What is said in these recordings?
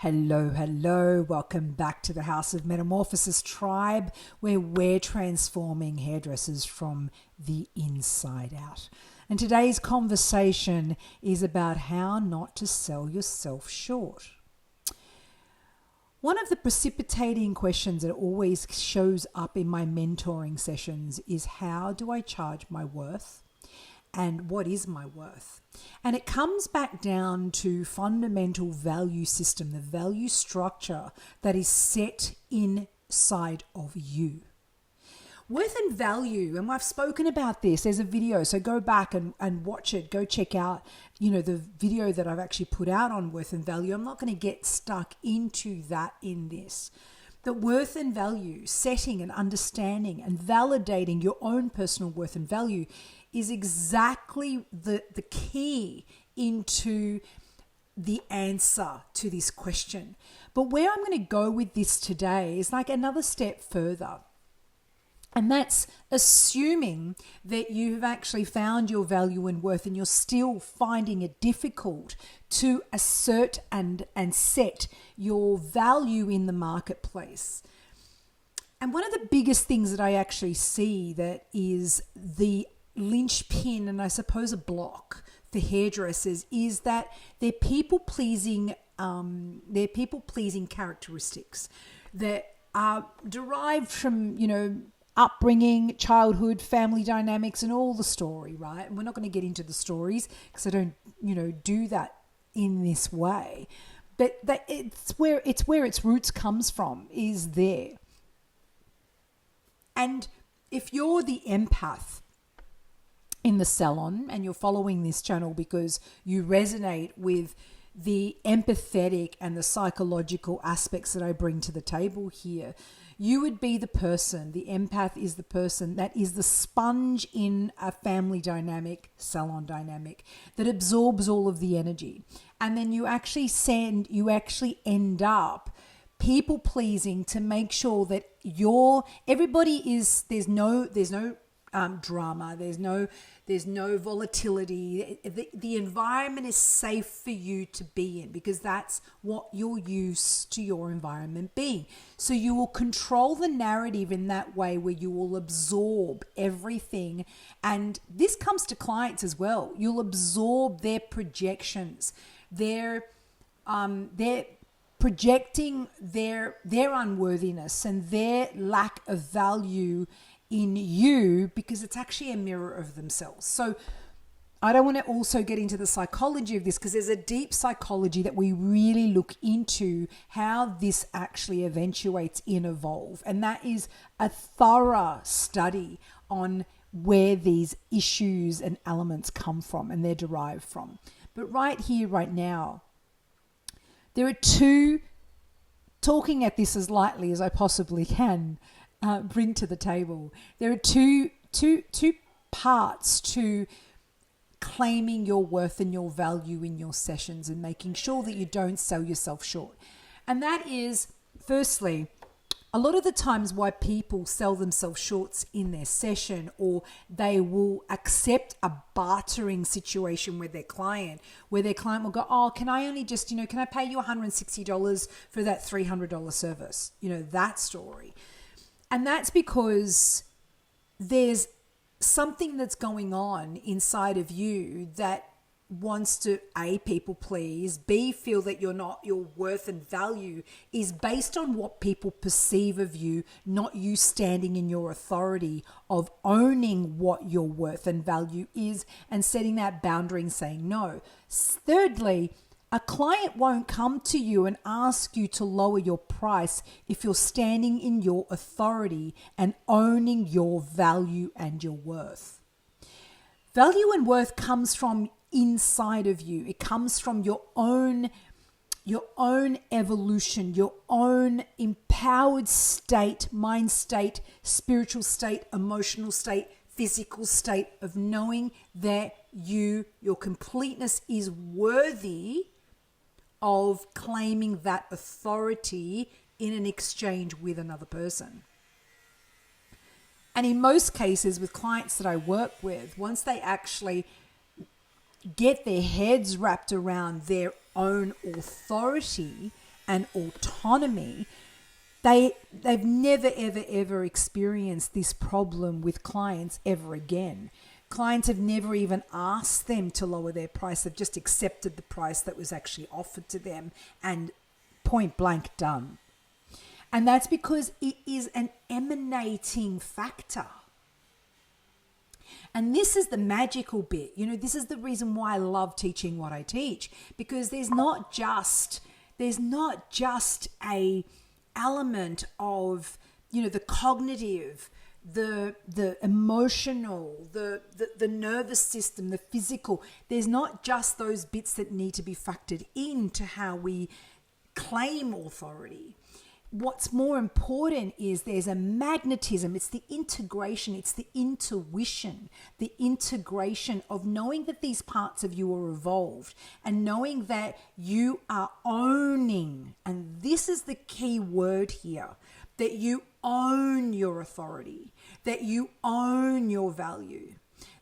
Hello, hello. Welcome back to the House of Metamorphosis Tribe, where we're transforming hairdressers from the inside out. And today's conversation is about how not to sell yourself short. One of the precipitating questions that always shows up in my mentoring sessions is, how do I charge my worth? And what is my worth? And it comes back down to fundamental value system, the value structure that is set inside of you. Worth and value, and I've spoken about this. There's a video, so go back and watch it. Go check out, the video that I've actually put out on worth and value. I'm not going to get stuck into that in this. The worth and value, setting and understanding and validating your own personal worth and value is exactly the key into the answer to this question. But where I'm going to go with this today is like another step further. And that's assuming that you've actually found your value and worth and you're still finding it difficult to assert and set your value in the marketplace. And one of the biggest things that I actually see that is the linchpin and I suppose a block for hairdressers is that their people-pleasing characteristics that are derived from, upbringing, childhood, family dynamics, and all the story, right? And we're not going to get into the stories because I don't, do that in this way. But it's where its roots comes from, is there. And if you're the empath in the salon and you're following this channel because you resonate with the empathetic and the psychological aspects that I bring to the table here, you would be the person, the empath is the person that is the sponge in a family dynamic, salon dynamic, that absorbs all of the energy. And then you actually end up people pleasing to make sure that there's no drama, there's no volatility. The environment is safe for you to be in because that's what you're used to your environment being. So you will control the narrative in that way where you will absorb everything. And this comes to clients as well. You'll absorb their projections, they're projecting their unworthiness and their lack of value in you because it's actually a mirror of themselves. So I don't want to also get into the psychology of this because there's a deep psychology that we really look into how this actually eventuates in Evolve. And that is a thorough study on where these issues and elements come from and they're derived from. But right here, right now, there are two, talking at this as lightly as I possibly can, bring to the table. There are two parts to claiming your worth and your value in your sessions and making sure that you don't sell yourself short. And that is, firstly, a lot of the times why people sell themselves short in their session, or they will accept a bartering situation with their client, where their client will go, oh, can I only just, can I pay you $160 for that $300 service? That story. And that's because there's something that's going on inside of you that wants to A, people please, B, feel that your worth and value is based on what people perceive of you, not you standing in your authority of owning what your worth and value is and setting that boundary and saying no. Thirdly, a client won't come to you and ask you to lower your price if you're standing in your authority and owning your value and your worth. Value and worth comes from inside of you. It comes from your own evolution, your own empowered state, mind state, spiritual state, emotional state, physical state of knowing that your completeness is worthy of claiming that authority in an exchange with another person. And in most cases with clients that I work with, once they actually get their heads wrapped around their own authority and autonomy, they've never, ever, ever experienced this problem with clients ever again. Clients have never even asked them to lower their price. They've just accepted the price that was actually offered to them and point blank done. And that's because it is an emanating factor. And this is the magical bit. You know, this is the reason why I love teaching what I teach, because there's not just a element of, you know, the cognitive, the emotional, the nervous system, the physical. There's not just those bits that need to be factored into how we claim authority. What's more important is there's a magnetism. It's the integration. It's the intuition, the integration of knowing that these parts of you are evolved and knowing that you are owning, and this is the key word here, that you own your authority, that you own your value,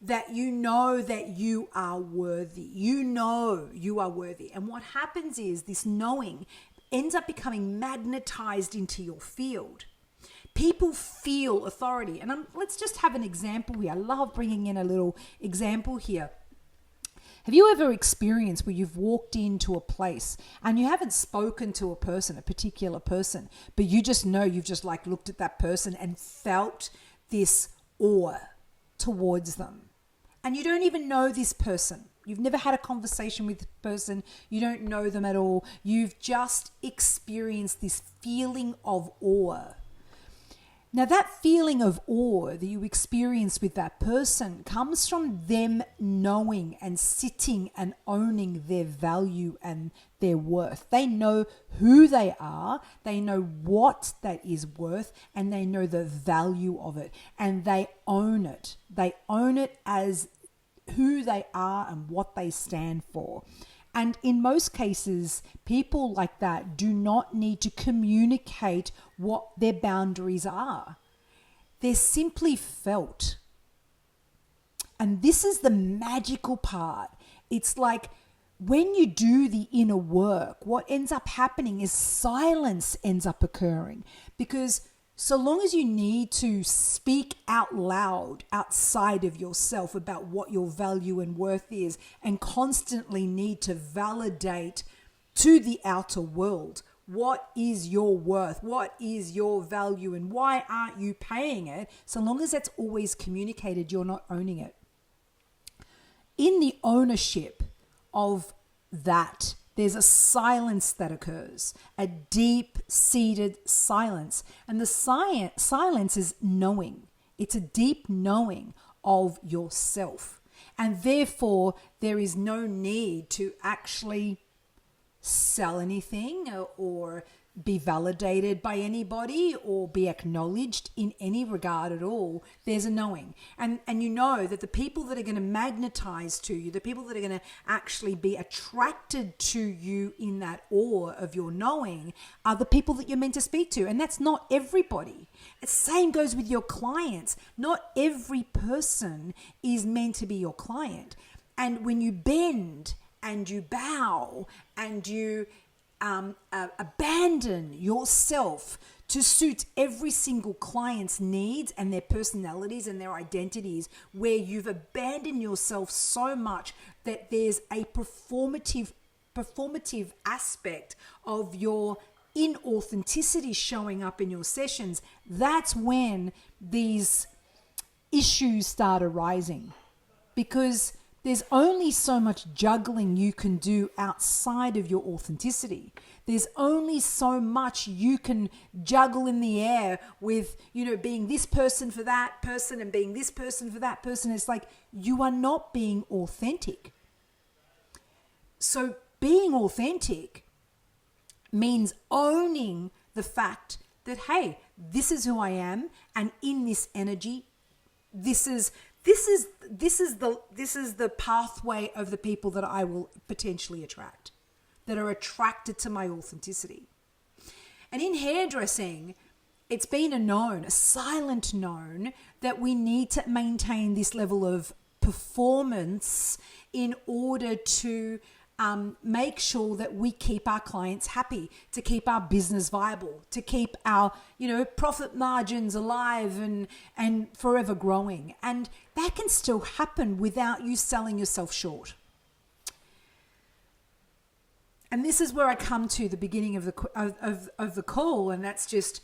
that you know that you are worthy. You know you are worthy. And what happens is this knowing ends up becoming magnetized into your field. People feel authority. And let's just have an example here. I love bringing in a little example here. Have you ever experienced where you've walked into a place and you haven't spoken to a person, a particular person, but you just know you've just like looked at that person and felt this awe towards them? And you don't even know this person. You've never had a conversation with the person. You don't know them at all. You've just experienced this feeling of awe. Now, that feeling of awe that you experience with that person comes from them knowing and sitting and owning their value and their worth. They know who they are, they know what that is worth, and they know the value of it, and they own it. They own it as who they are and what they stand for. And in most cases, people like that do not need to communicate what their boundaries are. They're simply felt. And this is the magical part. It's like when you do the inner work, what ends up happening is silence ends up occurring, because so long as you need to speak out loud outside of yourself about what your value and worth is, and constantly need to validate to the outer world what is your worth, what is your value, and why aren't you paying it, so long as that's always communicated, you're not owning it. In the ownership of that, there's a silence that occurs, a deep-seated silence. And the silence is knowing. It's a deep knowing of yourself. And therefore, there is no need to actually sell anything or be validated by anybody or be acknowledged in any regard at all. There's a knowing. And you know that the people that are going to magnetize to you, the people that are going to actually be attracted to you in that awe of your knowing, are the people that you're meant to speak to. And that's not everybody. The same goes with your clients. Not every person is meant to be your client. And when you bend and you bow and you abandon yourself to suit every single client's needs and their personalities and their identities, where you've abandoned yourself so much that there's a performative aspect of your inauthenticity showing up in your sessions, that's when these issues start arising. Because there's only so much juggling you can do outside of your authenticity. There's only so much you can juggle in the air with, being this person for that person and being this person for that person. It's like you are not being authentic. So being authentic means owning the fact that, hey, this is who I am, and in this energy, this is the pathway of the people that I will potentially attract, that are attracted to my authenticity. And in hairdressing, it's been a silent known, that we need to maintain this level of performance in order to make sure that we keep our clients happy, to keep our business viable, to keep our, profit margins alive and forever growing. And that can still happen without you selling yourself short. And this is where I come to the beginning of the call, and that's just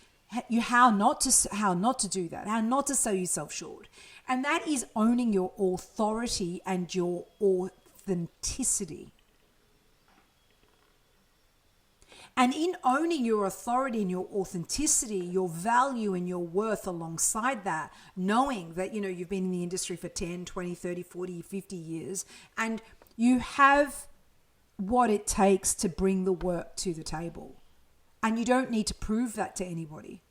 how not to do that, how not to sell yourself short. And that is owning your authority and your authenticity. And in owning your authority and your authenticity, your value and your worth alongside that, knowing that, you've been in the industry for 10, 20, 30, 40, 50 years, and you have what it takes to bring the work to the table. And you don't need to prove that to anybody.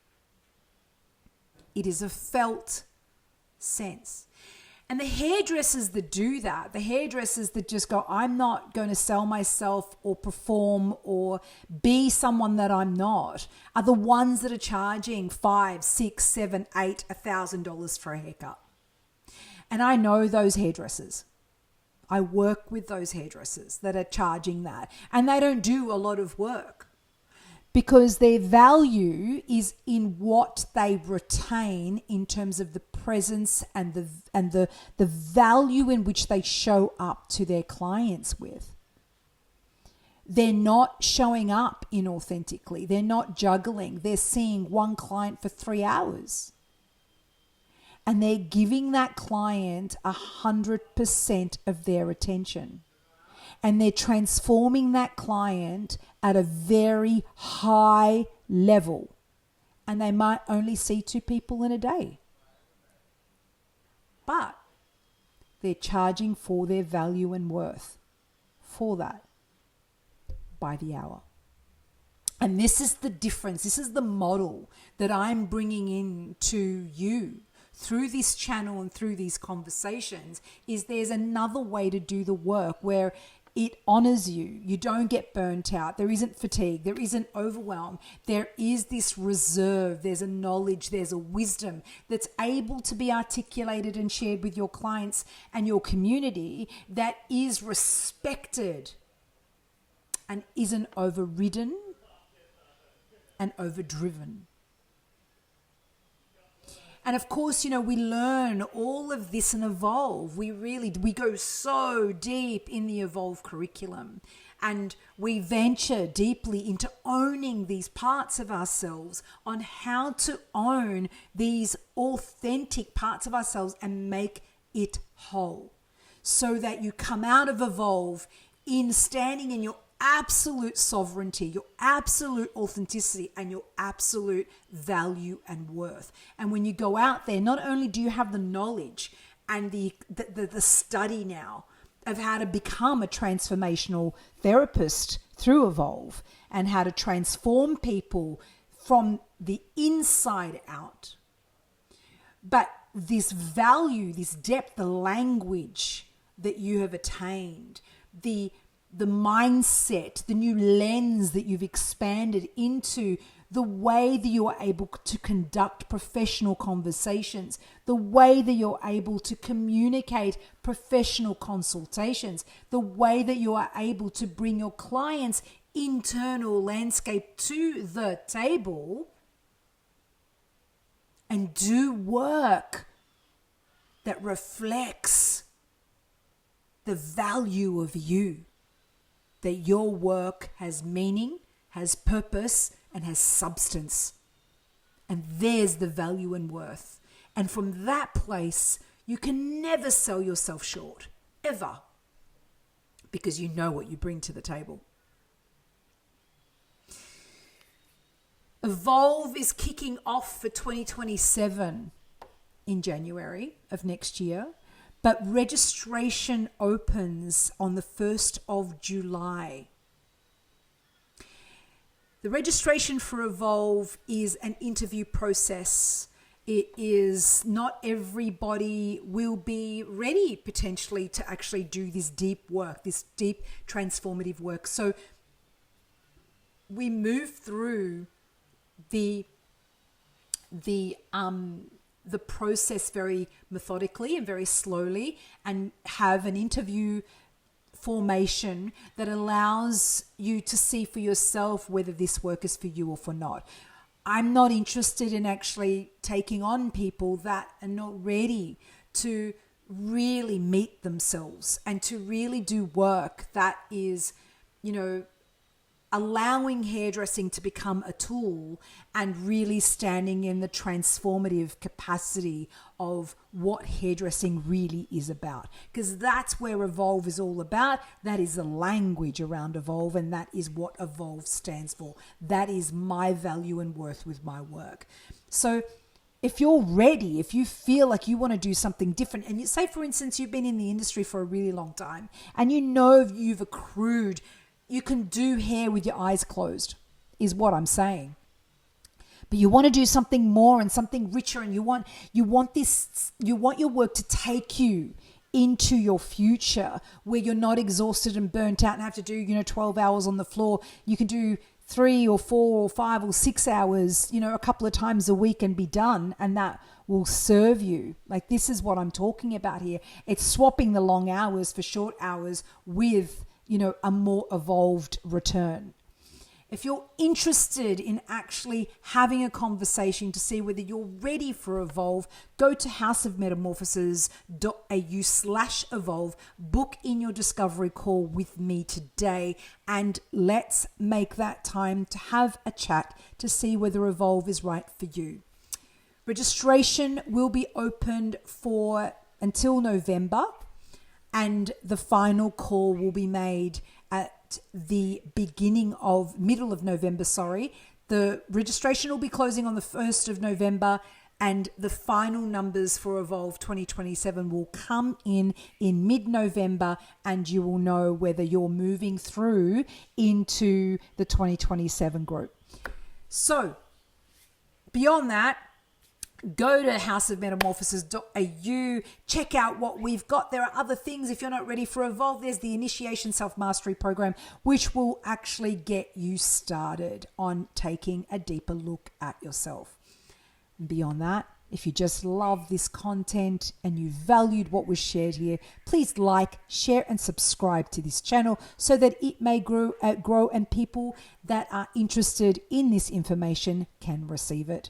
It is a felt sense. And the hairdressers that do that, the hairdressers that just go, I'm not going to sell myself or perform or be someone that I'm not, are the ones that are charging $5, $6, $7, $8, $1,000 for a haircut. And I know those hairdressers. I work with those hairdressers that are charging that, and they don't do a lot of work because their value is in what they retain in terms of the presence and the value in which they show up to their clients with. They're not showing up inauthentically. They're not juggling. They're seeing one client for 3 hours. And they're giving that client 100% of their attention. And they're transforming that client at a very high level. And they might only see 2 people in a day. But they're charging for their value and worth for that by the hour. And this is the difference. This is the model that I'm bringing in to you through this channel and through these conversations. Is there's another way to do the work where it honors you. You don't get burnt out. There isn't fatigue. There isn't overwhelm. There is this reserve. There's a knowledge. There's a wisdom that's able to be articulated and shared with your clients and your community that is respected and isn't overridden and overdriven. And of course, we learn all of this and evolve. We go so deep in the evolve curriculum, and we venture deeply into owning these parts of ourselves, on how to own these authentic parts of ourselves and make it whole, so that you come out of evolve in standing in your absolute sovereignty, your absolute authenticity, and your absolute value and worth. And when you go out there, not only do you have the knowledge and the study now of how to become a transformational therapist through Evolve and how to transform people from the inside out, but this value, this depth, the language that you have attained, the mindset, the new lens that you've expanded into the way that you are able to conduct professional conversations, the way that you're able to communicate professional consultations, the way that you are able to bring your clients' internal landscape to the table and do work that reflects the value of you. That your work has meaning, has purpose, and has substance. And there's the value and worth. And from that place, you can never sell yourself short, ever. Because you know what you bring to the table. Evolve is kicking off for 2027 in January of next year. But registration opens on the 1st of July. The registration for Evolve is an interview process. It is not everybody will be ready potentially to actually do this deep work, this deep transformative work. So we move through the process very methodically and very slowly, and have an interview formation that allows you to see for yourself whether this work is for you or for not. I'm not interested in actually taking on people that are not ready to really meet themselves and to really do work that is, allowing hairdressing to become a tool and really standing in the transformative capacity of what hairdressing really is about. Because that's where Evolve is all about. That is the language around Evolve, and that is what Evolve stands for. That is my value and worth with my work. So if you're ready, if you feel like you want to do something different, and you say, for instance, you've been in the industry for a really long time and you've accrued, you can do hair with your eyes closed, is what I'm saying. But you want to do something more and something richer, and you want your work to take you into your future where you're not exhausted and burnt out and have to do, 12 hours on the floor. You can do 3 or 4 or 5 or 6 hours, a couple of times a week and be done, and that will serve you. Like, this is what I'm talking about here. It's swapping the long hours for short hours with, a more evolved return. If you're interested in actually having a conversation to see whether you're ready for Evolve, go to houseofmetamorphosis.au/evolve, book in your discovery call with me today, and let's make that time to have a chat to see whether Evolve is right for you. Registration will be opened until November, and the final call will be made at the middle of November, The registration will be closing on the 1st of November, and the final numbers for Evolve 2027 will come in mid-November, and you will know whether you're moving through into the 2027 group. So beyond that, go to houseofmetamorphosis.au, check out what we've got. There are other things. If you're not ready for Evolve, there's the Initiation Self-Mastery Program, which will actually get you started on taking a deeper look at yourself. And beyond that, if you just love this content and you valued what was shared here, please like, share, and subscribe to this channel so that it may grow and people that are interested in this information can receive it.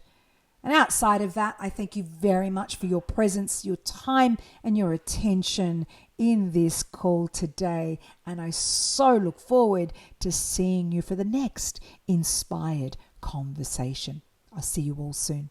And outside of that, I thank you very much for your presence, your time, and your attention in this call today. And I so look forward to seeing you for the next inspired conversation. I'll see you all soon.